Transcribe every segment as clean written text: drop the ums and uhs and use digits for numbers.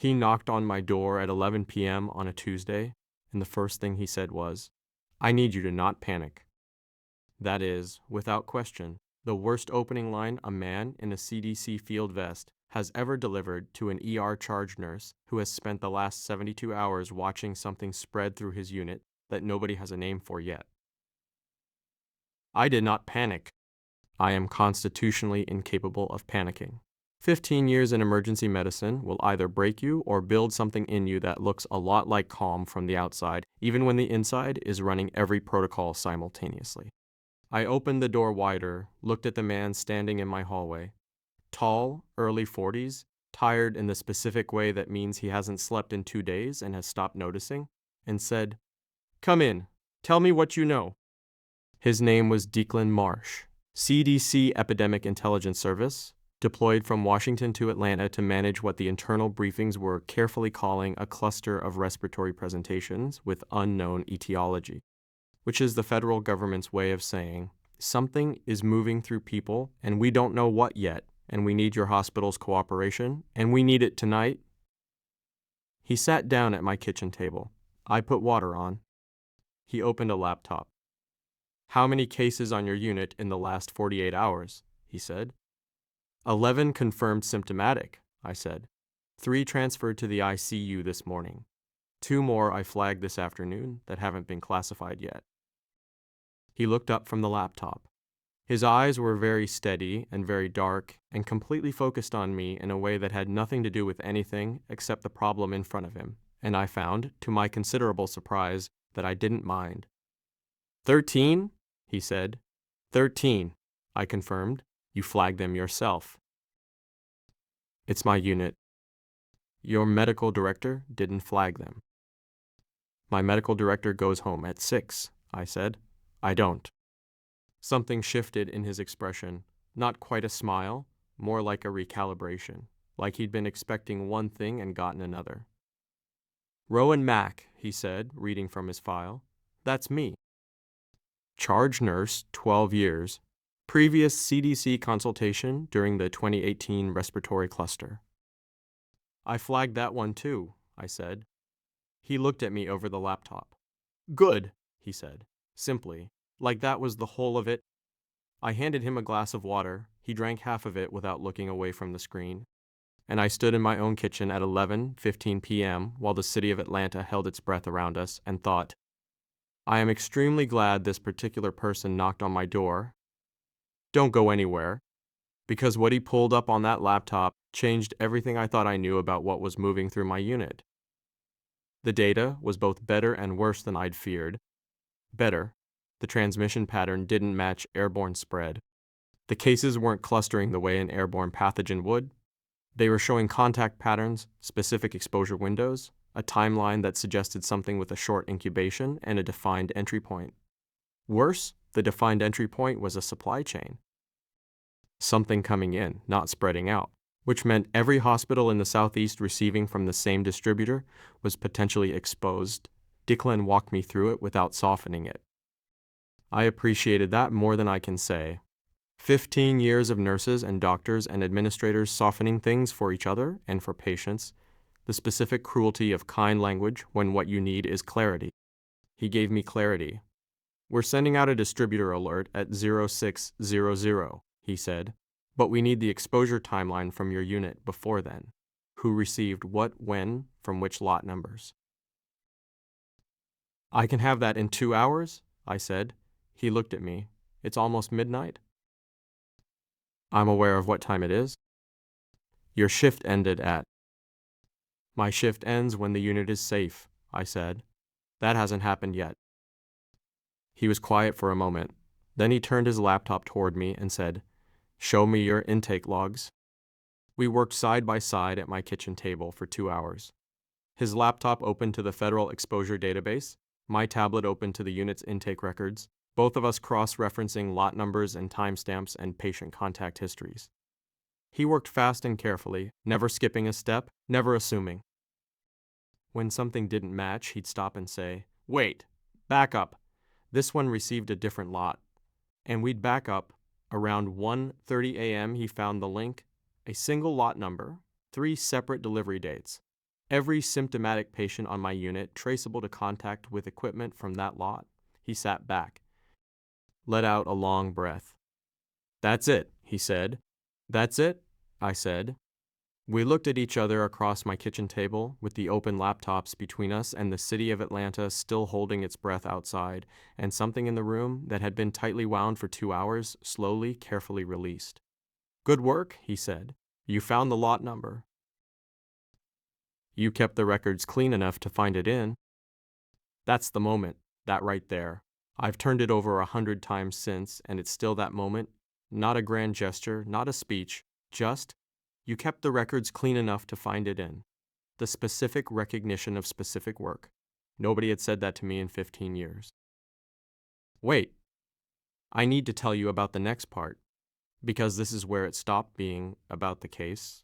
He knocked on my door at 11 p.m. on a Tuesday, and the first thing he said was, "I need you to not panic." That is, without question, the worst opening line a man in a CDC field vest has ever delivered to an ER charge nurse who has spent the last 72 hours watching something spread through his unit that nobody has a name for yet. I did not panic. I am constitutionally incapable of panicking. 15 years in emergency medicine will either break you or build something in you that looks a lot like calm from the outside, even when the inside is running every protocol simultaneously. I opened the door wider, looked at the man standing in my hallway. Tall, early 40s, tired in the specific way that means he hasn't slept in 2 days and has stopped noticing, and said, "Come in. Tell me what you know." His name was Declan Marsh, CDC Epidemic Intelligence Service, deployed from Washington to Atlanta to manage what the internal briefings were carefully calling a cluster of respiratory presentations with unknown etiology, which is the federal government's way of saying, something is moving through people and we don't know what yet, and we need your hospital's cooperation, and we need it tonight. He sat down at my kitchen table. I put water on. He opened a laptop. "How many cases on your unit in the last 48 hours?" he said. 11 confirmed symptomatic, I said. 3 transferred to the ICU this morning. 2 more I flagged this afternoon that haven't been classified yet. He looked up from the laptop. His eyes were very steady and very dark and completely focused on me in a way that had nothing to do with anything except the problem in front of him, and I found, to my considerable surprise, that I didn't mind. 13? He said. 13, I confirmed. You flagged them yourself. It's my unit. Your medical director didn't flag them. My medical director goes home at 6, I said. I don't. Something shifted in his expression, not quite a smile, more like a recalibration, like he'd been expecting one thing and gotten another. "Rowan Mack," he said, reading from his file. "That's me. Charge nurse, 12 years. Previous CDC consultation during the 2018 respiratory cluster." "I flagged that one too," I said. He looked at me over the laptop. "Good," he said, simply, like that was the whole of it. I handed him a glass of water. He drank half of it without looking away from the screen. And I stood in my own kitchen at 11:15 p.m. while the city of Atlanta held its breath around us and thought, I am extremely glad this particular person knocked on my door. Don't go anywhere, because what he pulled up on that laptop changed everything I thought I knew about what was moving through my unit. The data was both better and worse than I'd feared. Better. The transmission pattern didn't match airborne spread. The cases weren't clustering the way an airborne pathogen would. They were showing contact patterns, specific exposure windows, a timeline that suggested something with a short incubation and a defined entry point. Worse, the defined entry point was a supply chain. Something coming in, not spreading out, which meant every hospital in the Southeast receiving from the same distributor was potentially exposed. Declan walked me through it without softening it. I appreciated that more than I can say. 15 years of nurses and doctors and administrators softening things for each other and for patients, the specific cruelty of kind language when what you need is clarity. He gave me clarity. We're sending out a distributor alert at 0600, he said, but we need the exposure timeline from your unit before then. Who received what when from which lot numbers? I can have that in 2 hours, I said. He looked at me. It's almost midnight. I'm aware of what time it is. Your shift ended at. My shift ends when the unit is safe, I said. That hasn't happened yet. He was quiet for a moment. Then he turned his laptop toward me and said, Show me your intake logs. We worked side by side at my kitchen table for 2 hours. His laptop opened to the federal exposure database, my tablet opened to the unit's intake records, both of us cross-referencing lot numbers and timestamps and patient contact histories. He worked fast and carefully, never skipping a step, never assuming. When something didn't match, he'd stop and say, Wait, back up. This one received a different lot. And we'd back up. Around 1:30 a.m. he found the link, a single lot number, 3 separate delivery dates. Every symptomatic patient on my unit traceable to contact with equipment from that lot. He sat back, let out a long breath. That's it, he said. That's it, I said. We looked at each other across my kitchen table, with the open laptops between us and the city of Atlanta still holding its breath outside, and something in the room that had been tightly wound for 2 hours slowly, carefully released. Good work, he said. You found the lot number. You kept the records clean enough to find it in. That's the moment, that right there. I've turned it over 100 times since, and it's still that moment. Not a grand gesture, not a speech, just, you kept the records clean enough to find it in. The specific recognition of specific work. Nobody had said that to me in 15 years. Wait, I need to tell you about the next part, because this is where it stopped being about the case.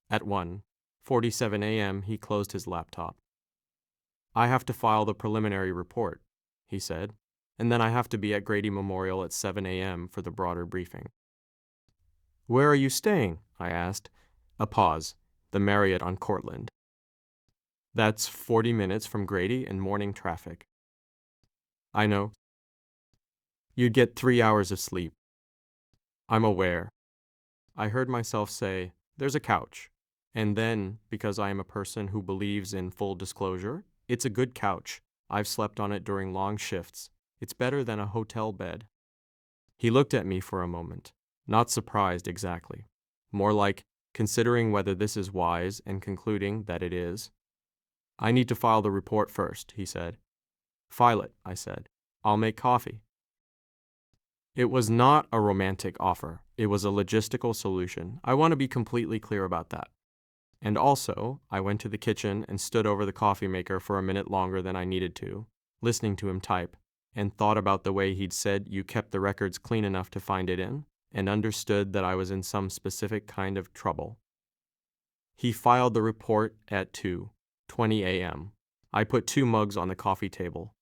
At 1:47 a.m., he closed his laptop. I have to file the preliminary report, he said, and then I have to be at Grady Memorial at 7 a.m. for the broader briefing. Where are you staying? I asked. A pause. The Marriott on Cortlandt. That's 40 minutes from Grady and morning traffic. I know. You'd get 3 hours of sleep. I'm aware. I heard myself say, there's a couch. And then, because I am a person who believes in full disclosure, it's a good couch. I've slept on it during long shifts. It's better than a hotel bed. He looked at me for a moment, not surprised exactly, more like considering whether this is wise and concluding that it is. I need to file the report first, he said. File it, I said. I'll make coffee. It was not a romantic offer. It was a logistical solution. I want to be completely clear about that. And also, I went to the kitchen and stood over the coffee maker for a minute longer than I needed to, listening to him type, and thought about the way he'd said you kept the records clean enough to find it in, and understood that I was in some specific kind of trouble. He filed the report at 2:20 a.m. I put 2 mugs on the coffee table.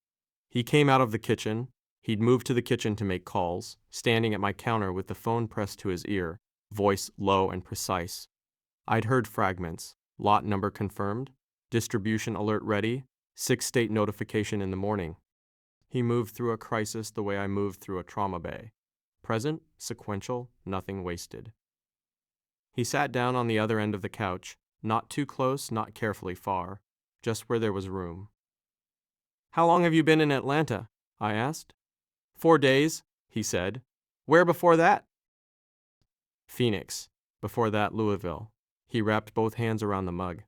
He came out of the kitchen. He'd moved to the kitchen to make calls, standing at my counter with the phone pressed to his ear, voice low and precise. I'd heard fragments, lot number confirmed, distribution alert ready, 6-state notification in the morning. He moved through a crisis the way I moved through a trauma bay. Present, sequential, nothing wasted. He sat down on the other end of the couch, not too close, not carefully far, just where there was room. How long have you been in Atlanta? I asked. 4 days, he said. Where before that? Phoenix. Before that, Louisville. He wrapped both hands around the mug.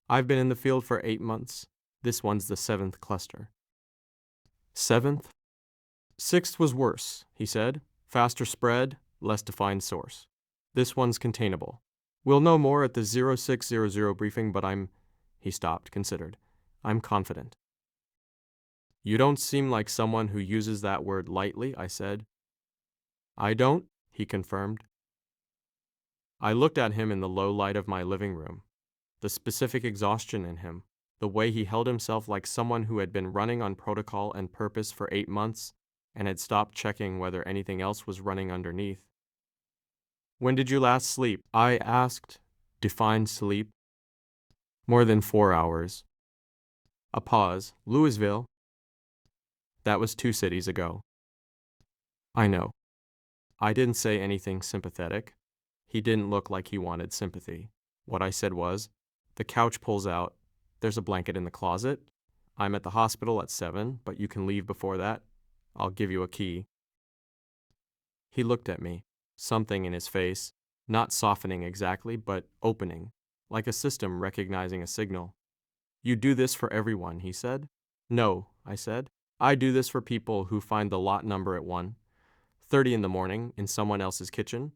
I've been in the field for 8 months. This one's the 7th cluster. 7th? 6th was worse, he said. Faster spread, less defined source. This one's containable. We'll know more at the 0600 briefing, but He stopped, considered. I'm confident. You don't seem like someone who uses that word lightly, I said. I don't, he confirmed. I looked at him in the low light of my living room. The specific exhaustion in him, the way he held himself like someone who had been running on protocol and purpose for 8 months and had stopped checking whether anything else was running underneath. When did you last sleep? I asked. Define sleep. More than 4 hours. A pause. Louisville. That was 2 cities ago. I know. I didn't say anything sympathetic. He didn't look like he wanted sympathy. What I said was, the couch pulls out. There's a blanket in the closet. I'm at the hospital at 7, but you can leave before that. I'll give you a key. He looked at me, something in his face, not softening exactly, but opening, like a system recognizing a signal. You do this for everyone, he said. No, I said. I do this for people who find the lot number at 1:30 in the morning in someone else's kitchen.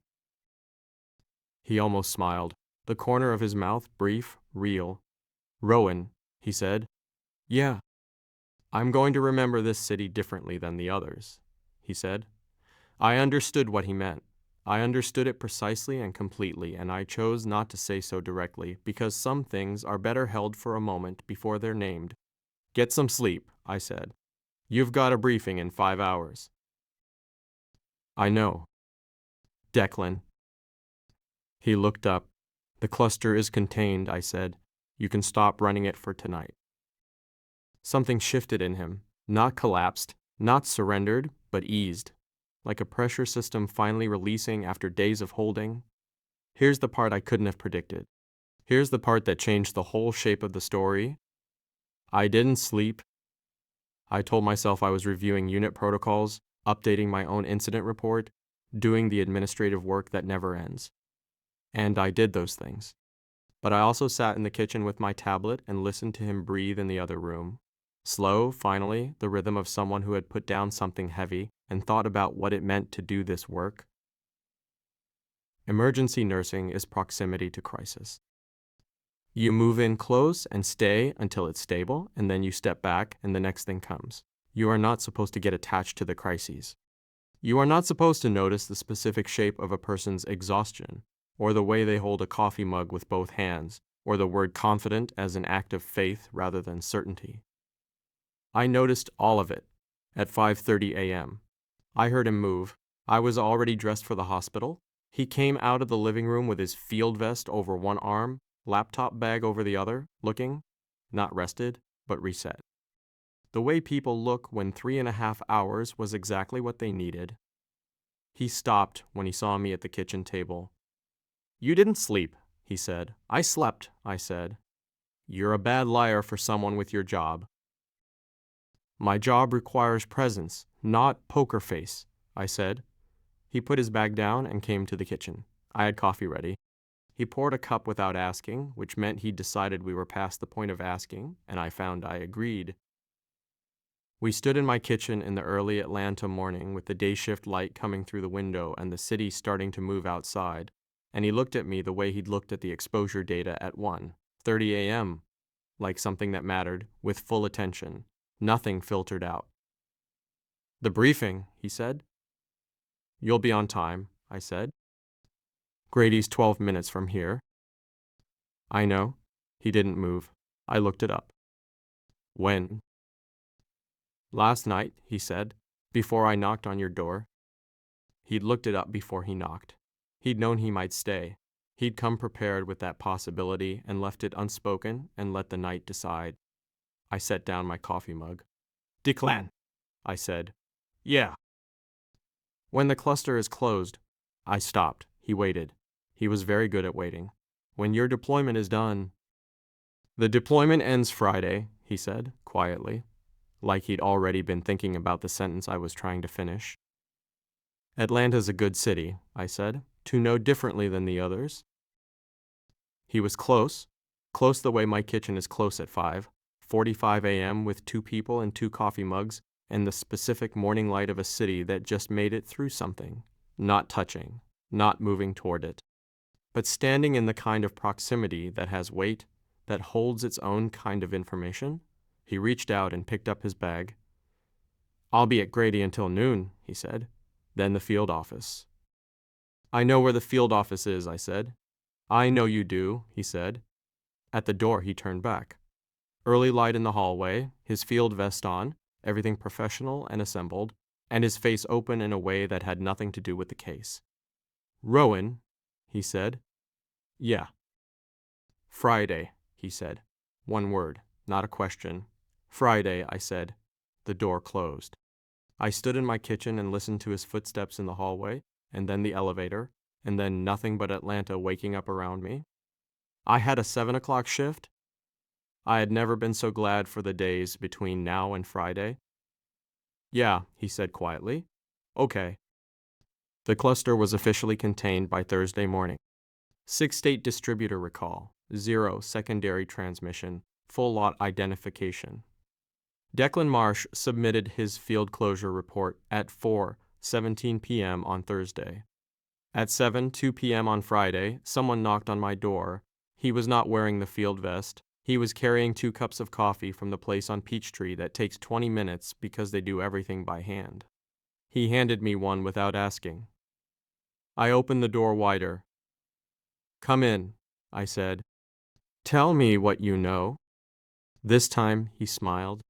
He almost smiled, the corner of his mouth brief, real. Rowan, he said. Yeah. I'm going to remember this city differently than the others, he said. I understood what he meant. I understood it precisely and completely, and I chose not to say so directly, because some things are better held for a moment before they're named. Get some sleep, I said. You've got a briefing in 5 hours. I know. Declan. He looked up. The cluster is contained, I said. You can stop running it for tonight. Something shifted in him, not collapsed, not surrendered, but eased, like a pressure system finally releasing after days of holding. Here's the part I couldn't have predicted. Here's the part that changed the whole shape of the story. I didn't sleep. I told myself I was reviewing unit protocols, updating my own incident report, doing the administrative work that never ends. And I did those things. But I also sat in the kitchen with my tablet and listened to him breathe in the other room. Slow, finally, the rhythm of someone who had put down something heavy and thought about what it meant to do this work. Emergency nursing is proximity to crisis. You move in close and stay until it's stable, and then you step back and the next thing comes. You are not supposed to get attached to the crises. You are not supposed to notice the specific shape of a person's exhaustion, or the way they hold a coffee mug with both hands, or the word confident as an act of faith rather than certainty. I noticed all of it at 5:30 a.m. I heard him move. I was already dressed for the hospital. He came out of the living room with his field vest over one arm, laptop bag over the other, looking, not rested, but reset. The way people look when 3.5 hours was exactly what they needed. He stopped when he saw me at the kitchen table. "You didn't sleep," he said. "I slept," I said. "You're a bad liar for someone with your job." "My job requires presence, not poker face," I said. He put his bag down and came to the kitchen. I had coffee ready. He poured a cup without asking, which meant he'd decided we were past the point of asking, and I found I agreed. We stood in my kitchen in the early Atlanta morning with the day shift light coming through the window and the city starting to move outside, and he looked at me the way he'd looked at the exposure data at 1:30 a.m., like something that mattered, with full attention. Nothing filtered out. "The briefing," he said. "You'll be on time," I said. "Grady's 12 minutes from here." "I know." He didn't move. I looked it up. "When?" "Last night," he said, "before I knocked on your door." He'd looked it up before he knocked. He'd known he might stay. He'd come prepared with that possibility and left it unspoken and let the night decide. I set down my coffee mug. "Declan," I said. "Yeah." "When the cluster is closed." I stopped. He waited. He was very good at waiting. "When your deployment is done." "The deployment ends Friday," he said, quietly, like he'd already been thinking about the sentence I was trying to finish. "Atlanta's a good city," I said, "to know differently than the others." He was close the way my kitchen is close at 5:45 a.m. with 2 people and 2 coffee mugs and the specific morning light of a city that just made it through something, not touching, not moving toward it, but standing in the kind of proximity that has weight, that holds its own kind of information. He reached out and picked up his bag. "I'll be at Grady until noon," he said. "Then the field office." "I know where the field office is," I said. "I know you do," he said. At the door, he turned back. Early light in the hallway, his field vest on, everything professional and assembled, and his face open in a way that had nothing to do with the case. "Rowan," he said. "Yeah." "Friday," he said. One word, not a question. "Friday," I said. The door closed. I stood in my kitchen and listened to his footsteps in the hallway, and then the elevator, and then nothing but Atlanta waking up around me. I had a 7 o'clock shift. I had never been so glad for the days between now and Friday. "Yeah," he said quietly. "Okay." The cluster was officially contained by Thursday morning. 6-state distributor recall, 0 secondary transmission, full lot identification. Declan Marsh submitted his field closure report at 4:17 p.m. on Thursday. At 7:02 p.m. on Friday, someone knocked on my door. He was not wearing the field vest. He was carrying 2 cups of coffee from the place on Peachtree that takes 20 minutes because they do everything by hand. He handed me one without asking. I opened the door wider. "Come in," I said. "Tell me what you know." This time he smiled.